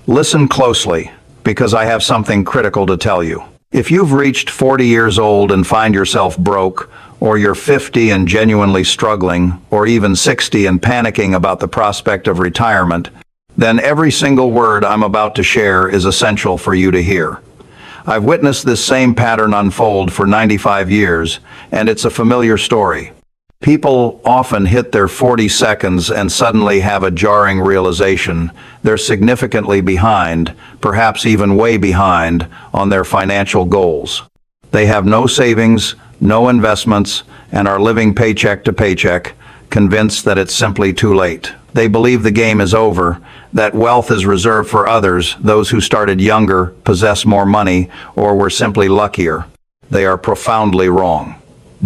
Listen closely, because I have something critical to tell you. If you've reached 40 years old and find yourself broke, or you're 50 and genuinely struggling, or even 60 and panicking about the prospect of retirement, then every single word I'm about to share is essential for you to hear. I've witnessed this same pattern unfold for 95 years, and it's a familiar story. People often hit their 40 seconds and suddenly have a jarring realization they're significantly behind, perhaps even way behind, on their financial goals. They have no savings, no investments, and are living paycheck to paycheck, convinced that it's simply too late. They believe the game is over, that wealth is reserved for others, those who started younger, possess more money, or were simply luckier. They are profoundly wrong.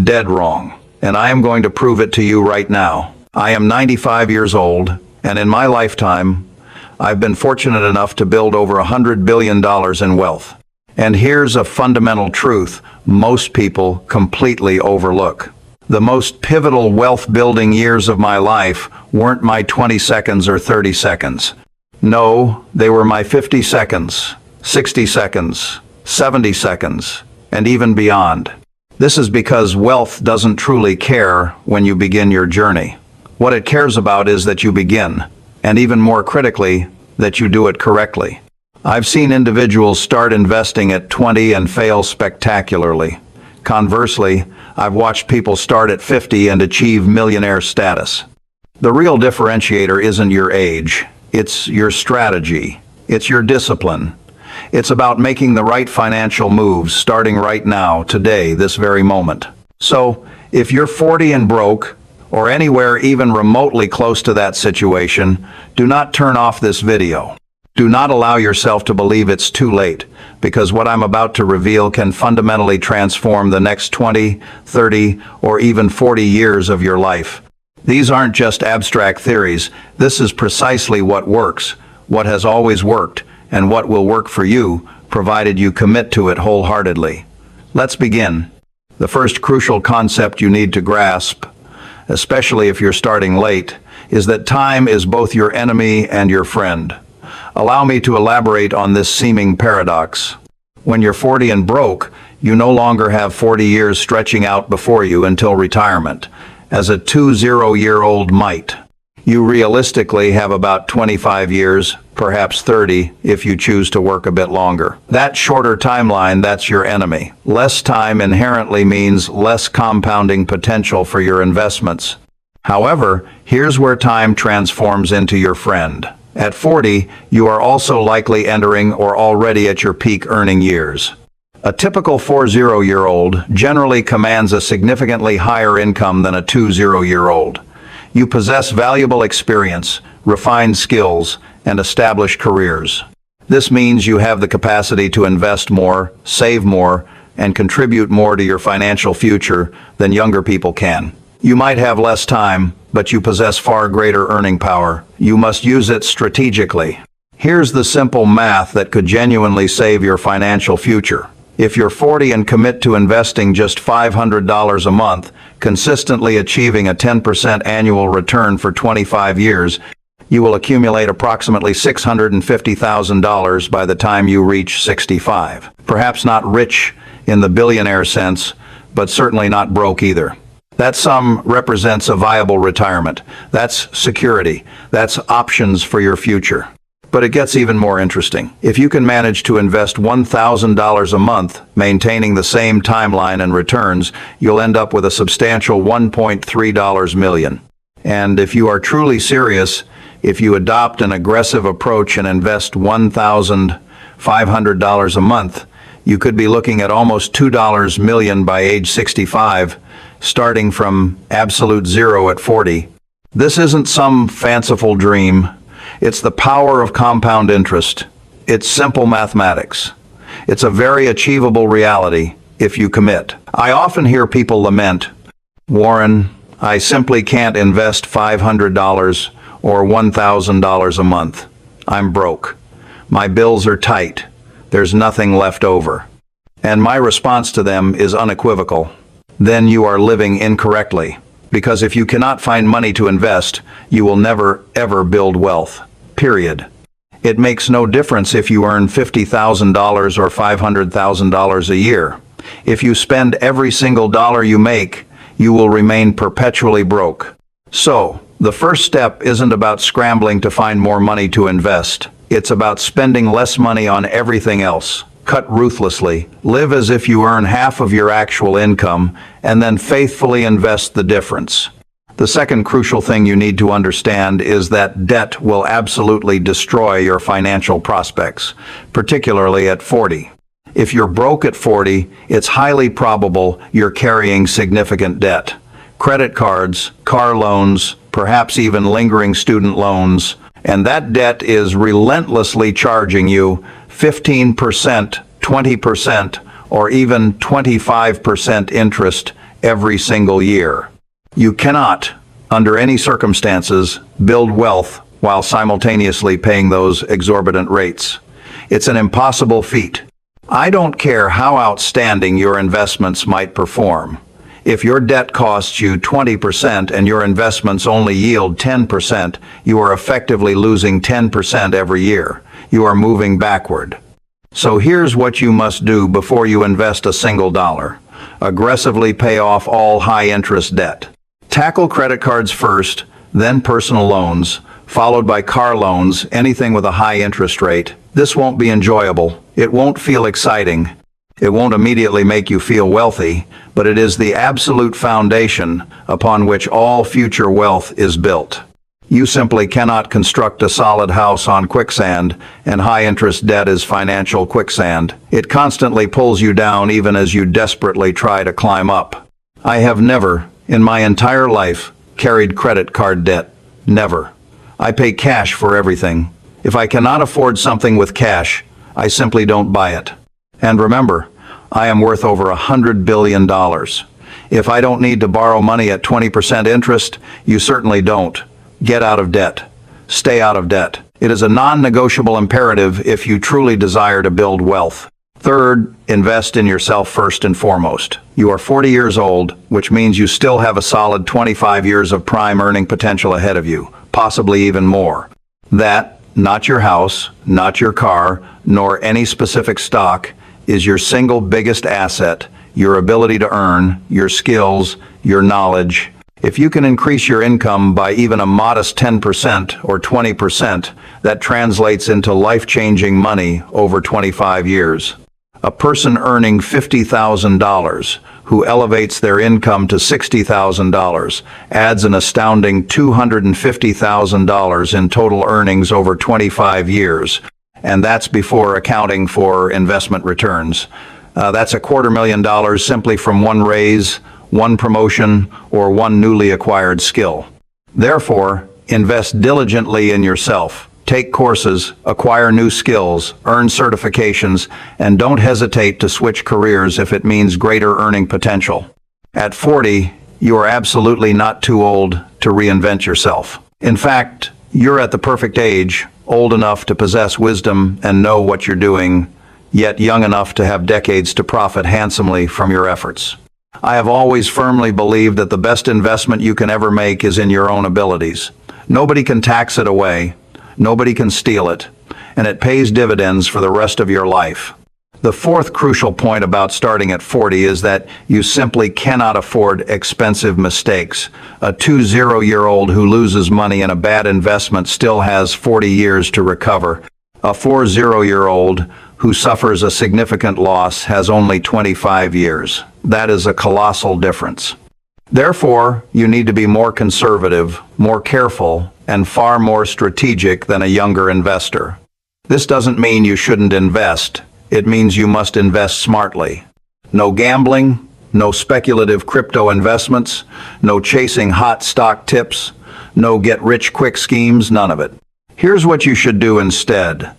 Dead wrong. And I am going to prove it to you right now. I am 95 years old, and in my lifetime, I've been fortunate enough to build over $100 billion in wealth. And here's a fundamental truth most people completely overlook. The most pivotal wealth-building years of my life weren't my 20 seconds or 30 seconds. No, they were my 50 seconds, 60 seconds, 70 seconds, and even beyond. This is because wealth doesn't truly care when you begin your journey. What it cares about is that you begin, and even more critically, that you do it correctly. I've seen individuals start investing at 20 and fail spectacularly. Conversely, I've watched people start at 50 and achieve millionaire status. The real differentiator isn't your age, it's your strategy, it's your discipline. It's about making the right financial moves starting right now, today, this very moment. So, if you're 40 and broke, or anywhere even remotely close to that situation, do not turn off this video. Do not allow yourself to believe it's too late, because what I'm about to reveal can fundamentally transform the next 20, 30, or even 40 years of your life. These aren't just abstract theories. This is precisely what works, what has always worked, and what will work for you, provided you commit to it wholeheartedly. Let's begin. The first crucial concept you need to grasp, especially if you're starting late, is that time is both your enemy and your friend. Allow me to elaborate on this seeming paradox. When you're 40 and broke, you no longer have 40 years stretching out before you until retirement, as a 20-year-old might. You realistically have about 25 years, perhaps 30, if you choose to work a bit longer. That shorter timeline, that's your enemy. Less time inherently means less compounding potential for your investments. However, here's where time transforms into your friend. At 40, you are also likely entering or already at your peak earning years. A typical 40-year-old generally commands a significantly higher income than a 20-year-old. You possess valuable experience, refined skills, and established careers. This means you have the capacity to invest more, save more, and contribute more to your financial future than younger people can. You might have less time, but you possess far greater earning power. You must use it strategically. Here's the simple math that could genuinely save your financial future. If you're 40 and commit to investing just $500 a month, consistently achieving a 10% annual return for 25 years, you will accumulate approximately $650,000 by the time you reach 65. Perhaps not rich in the billionaire sense, but certainly not broke either. That sum represents a viable retirement. That's security. That's options for your future. But it gets even more interesting. If you can manage to invest $1,000 a month, maintaining the same timeline and returns, you'll end up with a substantial $1.3 million. And if you are truly serious, if you adopt an aggressive approach and invest $1,500 a month, you could be looking at almost $2 million by age 65, starting from absolute zero at 40. This isn't some fanciful dream. It's the power of compound interest. It's simple mathematics. It's a very achievable reality if you commit. I often hear people lament, "Warren, I simply can't invest $500 or $1,000 a month. I'm broke. My bills are tight. There's nothing left over." And my response to them is unequivocal. Then you are living incorrectly. Because if you cannot find money to invest, you will never, ever build wealth. Period. It makes no difference if you earn $50,000 or $500,000 a year. If you spend every single dollar you make, you will remain perpetually broke. So, the first step isn't about scrambling to find more money to invest. It's about spending less money on everything else. Cut ruthlessly, live as if you earn half of your actual income, and then faithfully invest the difference. The second crucial thing you need to understand is that debt will absolutely destroy your financial prospects, particularly at 40. If you're broke at 40, it's highly probable you're carrying significant debt. Credit cards, car loans, perhaps even lingering student loans, and that debt is relentlessly charging you 15%, 20%, or even 25% interest every single year. You cannot, under any circumstances, build wealth while simultaneously paying those exorbitant rates. It's an impossible feat. I don't care how outstanding your investments might perform. If your debt costs you 20% and your investments only yield 10%, you are effectively losing 10% every year. You are moving backward. So here's what you must do before you invest a single dollar. Aggressively pay off all high-interest debt. Tackle credit cards first, then personal loans, followed by car loans, anything with a high interest rate. This won't be enjoyable. It won't feel exciting. It won't immediately make you feel wealthy, but it is the absolute foundation upon which all future wealth is built. You simply cannot construct a solid house on quicksand, and high-interest debt is financial quicksand. It constantly pulls you down even as you desperately try to climb up. I have never, in my entire life, carried credit card debt. Never. I pay cash for everything. If I cannot afford something with cash, I simply don't buy it. And remember, I am worth over $100 billion. If I don't need to borrow money at 20% interest, you certainly don't. Get out of debt. Stay out of debt. It is a non-negotiable imperative if you truly desire to build wealth. Third, invest in yourself first and foremost. You are 40 years old, which means you still have a solid 25 years of prime earning potential ahead of you, possibly even more. That, not your house, not your car, nor any specific stock, is your single biggest asset, your ability to earn, your skills, your knowledge. If you can increase your income by even a modest 10% or 20%, that translates into life-changing money over 25 years. A person earning $50,000 who elevates their income to $60,000 adds an astounding $250,000 in total earnings over 25 years. And that's before accounting for investment returns. That's $250,000 simply from one raise, one promotion, or one newly acquired skill. Therefore, invest diligently in yourself. Take courses, acquire new skills, earn certifications, and don't hesitate to switch careers if it means greater earning potential. At 40, you are absolutely not too old to reinvent yourself. In fact, you're at the perfect age, old enough to possess wisdom and know what you're doing, yet young enough to have decades to profit handsomely from your efforts. I have always firmly believed that the best investment you can ever make is in your own abilities. Nobody can tax it away. Nobody can steal it, and it pays dividends for the rest of your life. The fourth crucial point about starting at 40 is that you simply cannot afford expensive mistakes. A 20-year-old who loses money in a bad investment still has 40 years to recover. A 40-year-old who suffers a significant loss has only 25 years. That is a colossal difference. Therefore, you need to be more conservative, more careful, and far more strategic than a younger investor. This doesn't mean you shouldn't invest. It means you must invest smartly. No gambling, no speculative crypto investments, no chasing hot stock tips, no get-rich-quick schemes, none of it. Here's what you should do instead.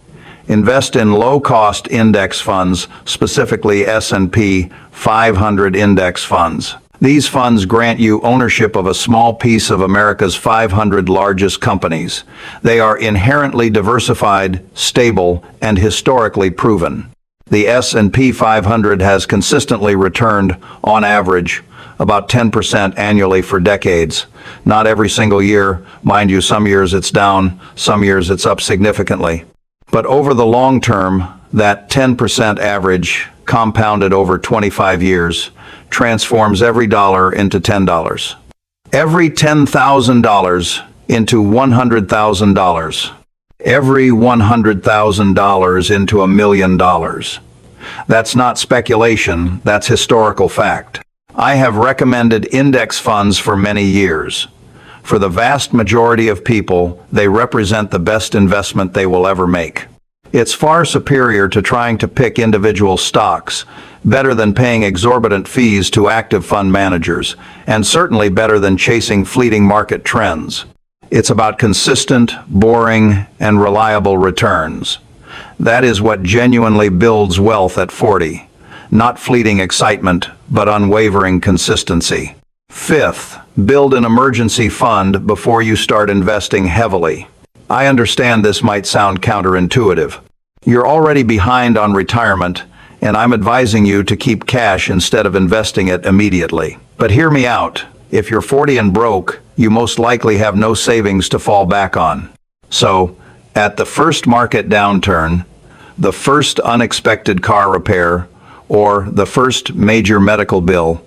Invest in low-cost index funds, specifically S&P 500 index funds. These funds grant you ownership of a small piece of America's 500 largest companies. They are inherently diversified, stable, and historically proven. The S&P 500 has consistently returned, on average, about 10% annually for decades. Not every single year, mind you, some years it's down, some years it's up significantly. But over the long term, that 10% average, compounded over 25 years, transforms every dollar into $10. Every $10,000 into $100,000. Every $100,000 into $1,000,000. That's not speculation, that's historical fact. I have recommended index funds for many years. For the vast majority of people, they represent the best investment they will ever make. It's far superior to trying to pick individual stocks, better than paying exorbitant fees to active fund managers, and certainly better than chasing fleeting market trends. It's about consistent, boring, and reliable returns. That is what genuinely builds wealth at 40. Not fleeting excitement, but unwavering consistency. Fifth, build an emergency fund before you start investing heavily. I understand this might sound counterintuitive. You're already behind on retirement, and I'm advising you to keep cash instead of investing it immediately. But hear me out. If you're 40 and broke, you most likely have no savings to fall back on. So, at the first market downturn, the first unexpected car repair, or the first major medical bill,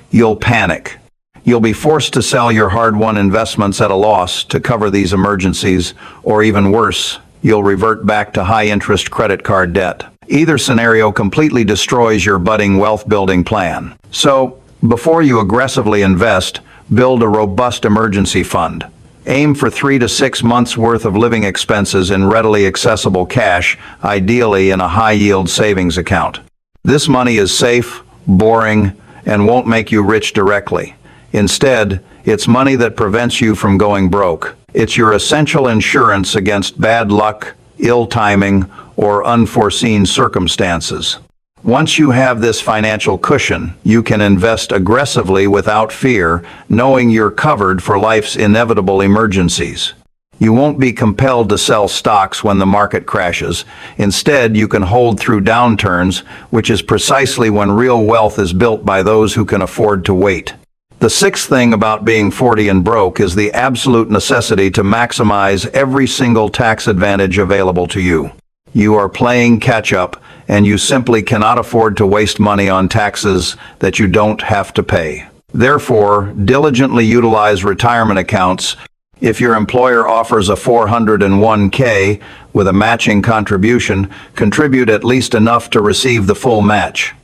you'll panic. You'll be forced to sell your hard-won investments at a loss to cover these emergencies, or even worse, you'll revert back to high-interest credit card debt. Either scenario completely destroys your budding wealth-building plan. So, before you aggressively invest, build a robust emergency fund. Aim for 3 to 6 months' worth of living expenses in readily accessible cash, ideally in a high-yield savings account. This money is safe, boring, and won't make you rich directly. Instead, it's money that prevents you from going broke. It's your essential insurance against bad luck, ill timing, or unforeseen circumstances. Once you have this financial cushion, you can invest aggressively without fear, knowing you're covered for life's inevitable emergencies. You won't be compelled to sell stocks when the market crashes. Instead, you can hold through downturns, which is precisely when real wealth is built by those who can afford to wait. The sixth thing about being 40 and broke is the absolute necessity to maximize every single tax advantage available to you. You are playing catch-up, and you simply cannot afford to waste money on taxes that you don't have to pay. Therefore, diligently utilize retirement accounts. If your employer offers a 401k with a matching contribution, contribute at least enough to receive the full match.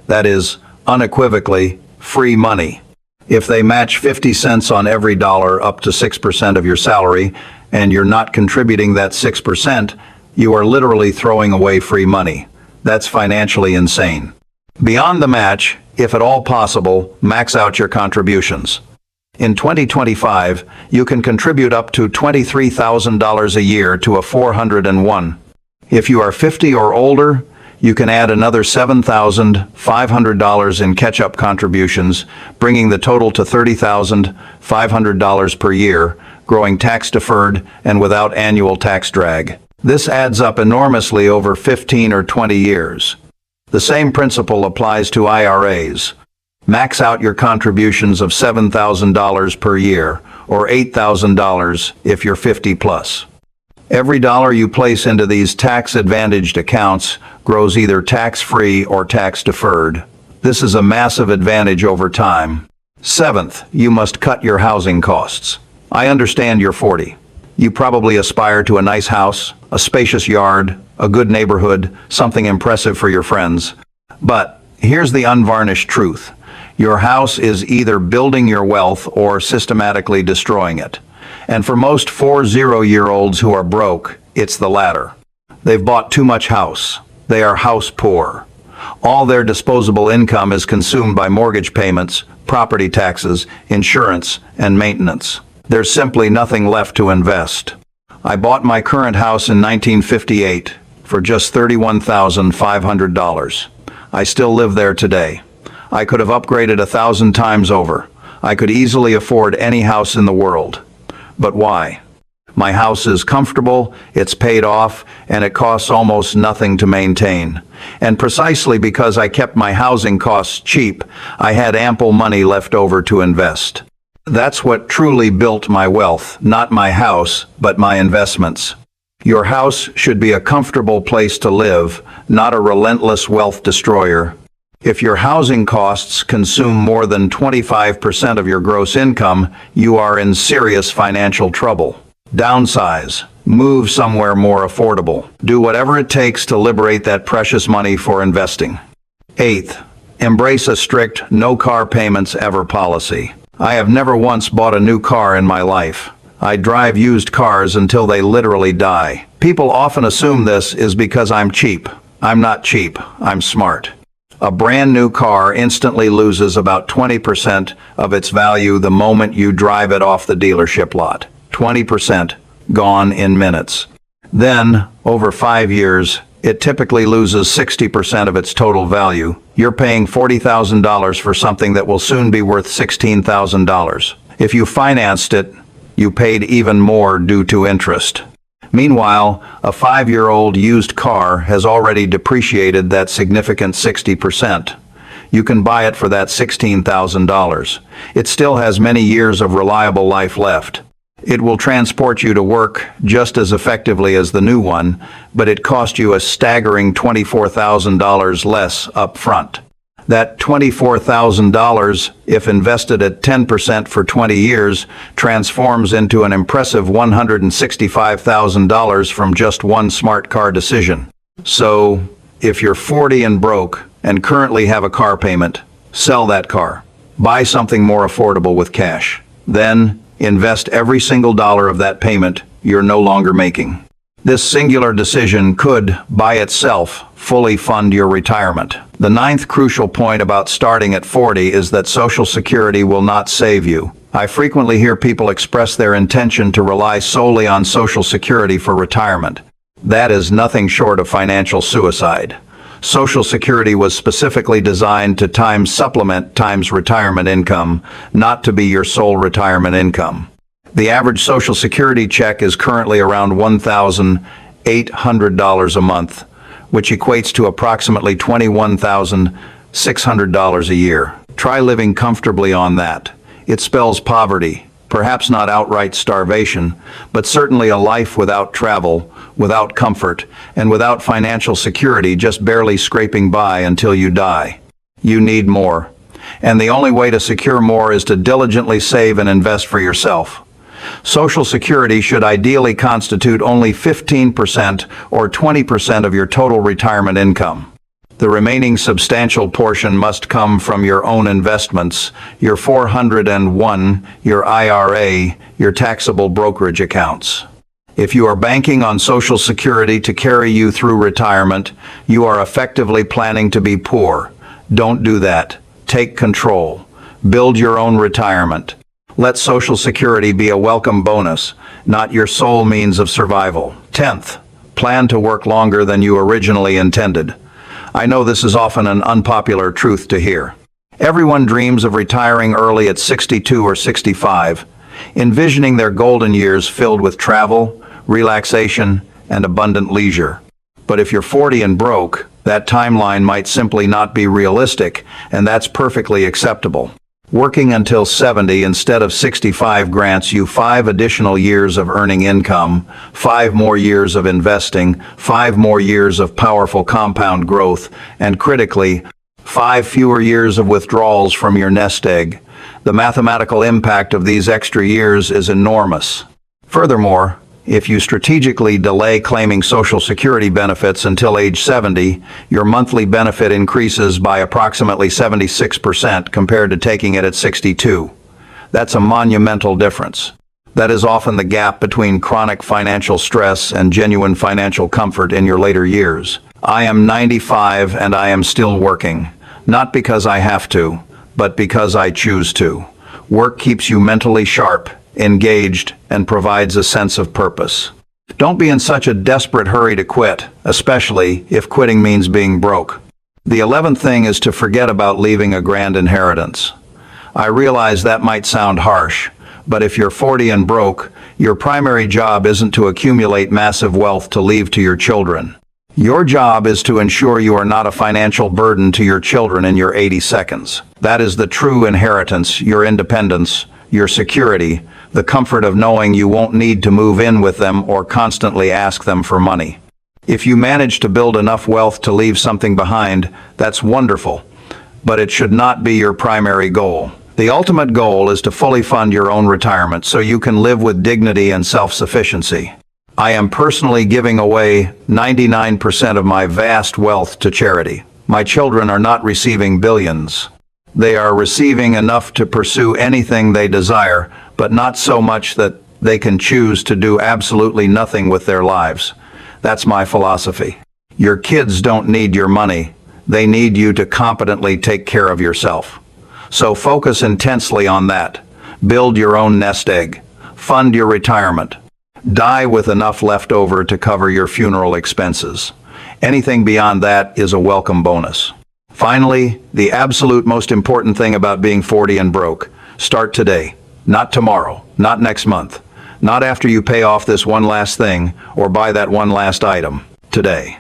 That is, unequivocally, free money. If they match 50 cents on every dollar up to 6% of your salary, and you're not contributing that 6%, you are literally throwing away free money. That's financially insane. Beyond the match, if at all possible, max out your contributions. In 2025, you can contribute up to $23,000 a year to a 401. If you are 50 or older, you can add another $7,500 in catch-up contributions, bringing the total to $30,500 per year, growing tax-deferred and without annual tax drag. This adds up enormously over 15 or 20 years. The same principle applies to IRAs. Max out your contributions of $7,000 per year, or $8,000 if you're 50 plus. Every dollar you place into these tax-advantaged accounts grows either tax-free or tax-deferred. This is a massive advantage over time. Seventh, you must cut your housing costs. I understand you're 40. You probably aspire to a nice house, a spacious yard, a good neighborhood, something impressive for your friends. But here's the unvarnished truth. Your house is either building your wealth or systematically destroying it. And for most 40-year-olds who are broke, it's the latter. They've bought too much house. They are house poor. All their disposable income is consumed by mortgage payments, property taxes, insurance, and maintenance. There's simply nothing left to invest. I bought my current house in 1958 for just $31,500. I still live there today. I could have upgraded 1,000 times over. I could easily afford any house in the world. But why? My house is comfortable, it's paid off, and it costs almost nothing to maintain. And precisely because I kept my housing costs cheap, I had ample money left over to invest. That's what truly built my wealth, not my house, but my investments. Your house should be a comfortable place to live, not a relentless wealth destroyer. If your housing costs consume more than 25% of your gross income, you are in serious financial trouble. Downsize. Move somewhere more affordable. Do whatever it takes to liberate that precious money for investing. Eighth, embrace a strict no car payments ever policy. I have never once bought a new car in my life. I drive used cars until they literally die. People often assume this is because I'm cheap. I'm not cheap. I'm smart. A brand new car instantly loses about 20% of its value the moment you drive it off the dealership lot. 20% gone in minutes. Then, over 5 years, it typically loses 60% of its total value. You're paying $40,000 for something that will soon be worth $16,000. If you financed it, you paid even more due to interest. Meanwhile, a 5-year-old used car has already depreciated that significant 60%. You can buy it for that $16,000. It still has many years of reliable life left. It will transport you to work just as effectively as the new one, but it cost you a staggering $24,000 less up front. That $24,000, if invested at 10% for 20 years, transforms into an impressive $165,000 from just one smart car decision. So, if you're 40 and broke and currently have a car payment, sell that car. Buy something more affordable with cash. Then, invest every single dollar of that payment you're no longer making. This singular decision could, by itself, fully fund your retirement. The ninth crucial point about starting at 40 is that Social Security will not save you. I frequently hear people express their intention to rely solely on Social Security for retirement. That is nothing short of financial suicide. Social Security was specifically designed to supplement times retirement income, not to be your sole retirement income. The average Social Security check is currently around $1,800 a month, which equates to approximately $21,600 a year. Try living comfortably on that. It spells poverty, perhaps not outright starvation, but certainly a life without travel, without comfort, and without financial security, just barely scraping by until you die. You need more. And the only way to secure more is to diligently save and invest for yourself. Social Security should ideally constitute only 15% or 20% of your total retirement income. The remaining substantial portion must come from your own investments, your 401, your IRA, your taxable brokerage accounts. If you are banking on Social Security to carry you through retirement, you are effectively planning to be poor. Don't do that. Take control. Build your own retirement. Let Social Security be a welcome bonus, not your sole means of survival. 10th, plan to work longer than you originally intended. I know this is often an unpopular truth to hear. Everyone dreams of retiring early at 62 or 65, envisioning their golden years filled with travel, relaxation, and abundant leisure. But if you're 40 and broke, that timeline might simply not be realistic, and that's perfectly acceptable. Working until 70 instead of 65 grants you 5 additional years of earning income, 5 more years of investing, 5 more years of powerful compound growth, and critically, 5 fewer years of withdrawals from your nest egg. The mathematical impact of these extra years is enormous. Furthermore, if you strategically delay claiming Social Security benefits until age 70, your monthly benefit increases by approximately 76% compared to taking it at 62. That's a monumental difference. That is often the gap between chronic financial stress and genuine financial comfort in your later years. I am 95 and I am still working, not because I have to, but because I choose to. Work keeps you mentally sharp, engaged, and provides a sense of purpose. Don't be in such a desperate hurry to quit, especially if quitting means being broke. The 11th thing is to forget about leaving a grand inheritance. I realize that might sound harsh, but if you're 40 and broke, your primary job isn't to accumulate massive wealth to leave to your children. Your job is to ensure you are not a financial burden to your children in your 80 seconds. That is the true inheritance, your independence, your security, The comfort of knowing you won't need to move in with them or constantly ask them for money. If you manage to build enough wealth to leave something behind, that's wonderful, but it should not be your primary goal. The ultimate goal is to fully fund your own retirement so you can live with dignity and self-sufficiency. I am personally giving away 99% of my vast wealth to charity. My children are not receiving billions. They are receiving enough to pursue anything they desire, but not so much that they can choose to do absolutely nothing with their lives. That's my philosophy. Your kids don't need your money. They need you to competently take care of yourself. So focus intensely on that. Build your own nest egg. Fund your retirement. Die with enough left over to cover your funeral expenses. Anything beyond that is a welcome bonus. Finally, the absolute most important thing about being 40 and broke. Start today. Not tomorrow. Not next month. Not after you pay off this one last thing or buy that one last item. Today.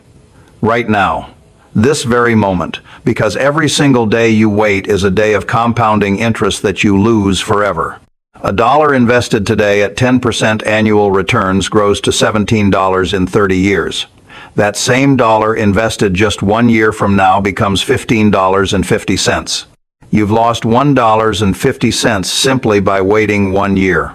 Right now. This very moment. Because every single day you wait is a day of compounding interest that you lose forever. $1 invested today at 10% annual returns grows to $17 in 30 years. That same dollar invested just 1 year from now becomes $15.50. You've lost $1.50 simply by waiting 1 year.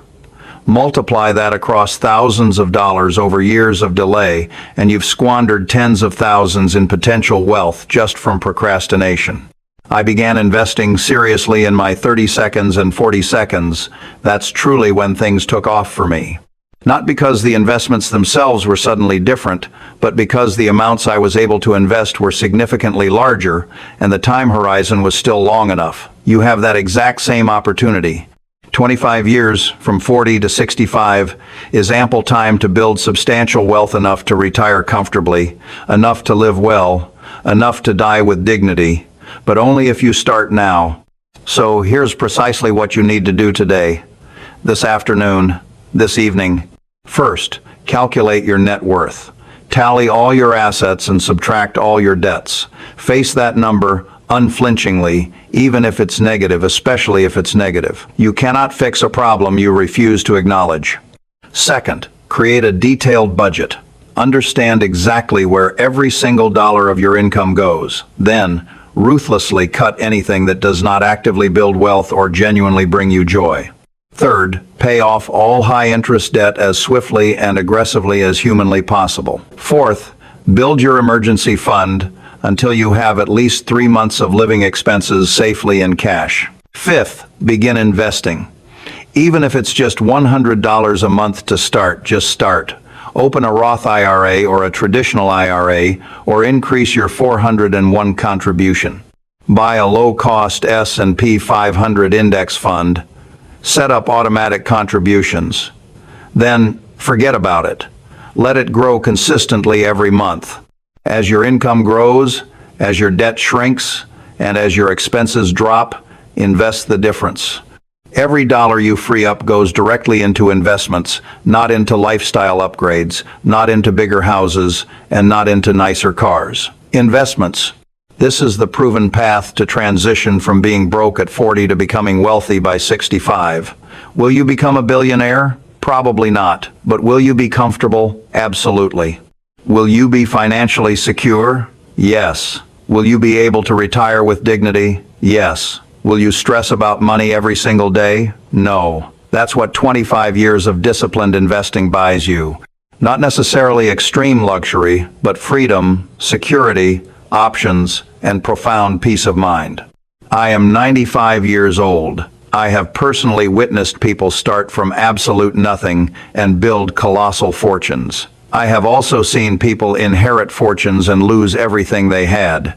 Multiply that across thousands of dollars over years of delay, and you've squandered tens of thousands in potential wealth just from procrastination. I began investing seriously in my 30 seconds and 40 seconds. That's truly when things took off for me. Not because the investments themselves were suddenly different, but because the amounts I was able to invest were significantly larger, and the time horizon was still long enough. You have that exact same opportunity. 25 years, from 40 to 65, is ample time to build substantial wealth enough to retire comfortably, enough to live well, enough to die with dignity, but only if you start now. So here's precisely what you need to do today, this afternoon, this evening. First, calculate your net worth. Tally all your assets and subtract all your debts. Face that number unflinchingly, even if it's negative, especially if it's negative. You cannot fix a problem you refuse to acknowledge. Second, create a detailed budget. Understand exactly where every single dollar of your income goes. Then, ruthlessly cut anything that does not actively build wealth or genuinely bring you joy. Third, pay off all high-interest debt as swiftly and aggressively as humanly possible. Fourth, build your emergency fund until you have at least 3 months of living expenses safely in cash. Fifth, begin investing. Even if it's just $100 a month to start, just start. Open a Roth IRA or a traditional IRA, or increase your 401 contribution. Buy a low-cost S&P 500 index fund. Set up automatic contributions. Then, forget about it. Let it grow consistently every month. As your income grows, as your debt shrinks, and as your expenses drop, invest the difference. Every dollar you free up goes directly into investments, not into lifestyle upgrades, not into bigger houses, and not into nicer cars. Investments. This is the proven path to transition from being broke at 40 to becoming wealthy by 65. Will you become a billionaire? Probably not. But will you be comfortable? Absolutely. Will you be financially secure? Yes. Will you be able to retire with dignity? Yes. Will you stress about money every single day? No. That's what 25 years of disciplined investing buys you. Not necessarily extreme luxury, but freedom, security, options, and profound peace of mind. I am 95 years old. I have personally witnessed people start from absolute nothing and build colossal fortunes. I have also seen people inherit fortunes and lose everything they had.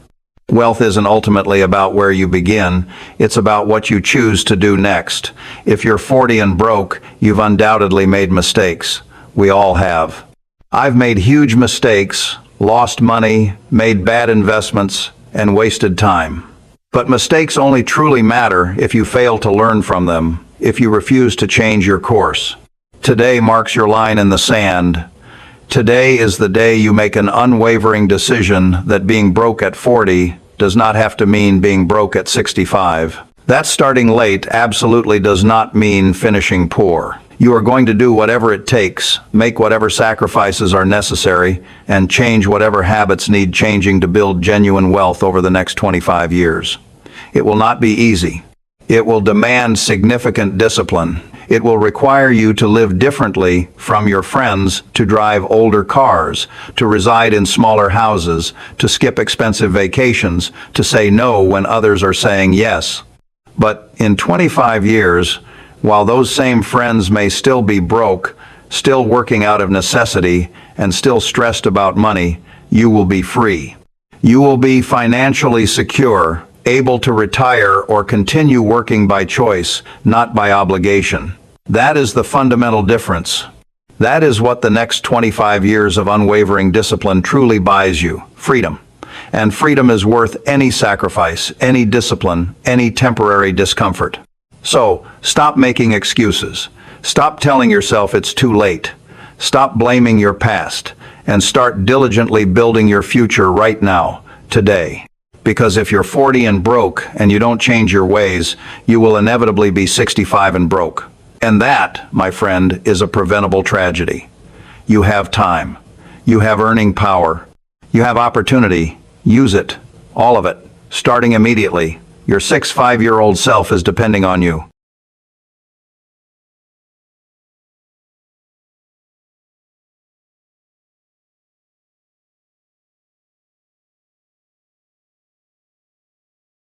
Wealth isn't ultimately about where you begin, it's about what you choose to do next. If you're 40 and broke, you've undoubtedly made mistakes. We all have. I've made huge mistakes, lost money, made bad investments, and wasted time. But mistakes only truly matter if you fail to learn from them, if you refuse to change your course. Today marks your line in the sand. Today is the day you make an unwavering decision that being broke at 40 does not have to mean being broke at 65. That starting late absolutely does not mean finishing poor. You are going to do whatever it takes, make whatever sacrifices are necessary, and change whatever habits need changing to build genuine wealth over the next 25 years. It will not be easy. It will demand significant discipline. It will require you to live differently from your friends, to drive older cars, to reside in smaller houses, to skip expensive vacations, to say no when others are saying yes. But in 25 years, while those same friends may still be broke, still working out of necessity, and still stressed about money, you will be free. You will be financially secure, able to retire or continue working by choice, not by obligation. That is the fundamental difference. That is what the next 25 years of unwavering discipline truly buys you: freedom. And freedom is worth any sacrifice, any discipline, any temporary discomfort. So, stop making excuses. Stop telling yourself it's too late. Stop blaming your past, and start diligently building your future right now, today. Because if you're 40 and broke and you don't change your ways, you will inevitably be 65 and broke. And that, my friend, is a preventable tragedy. You have time. You have earning power. You have opportunity. Use it. All of it. Starting immediately. Your 5-year-old self is depending on you.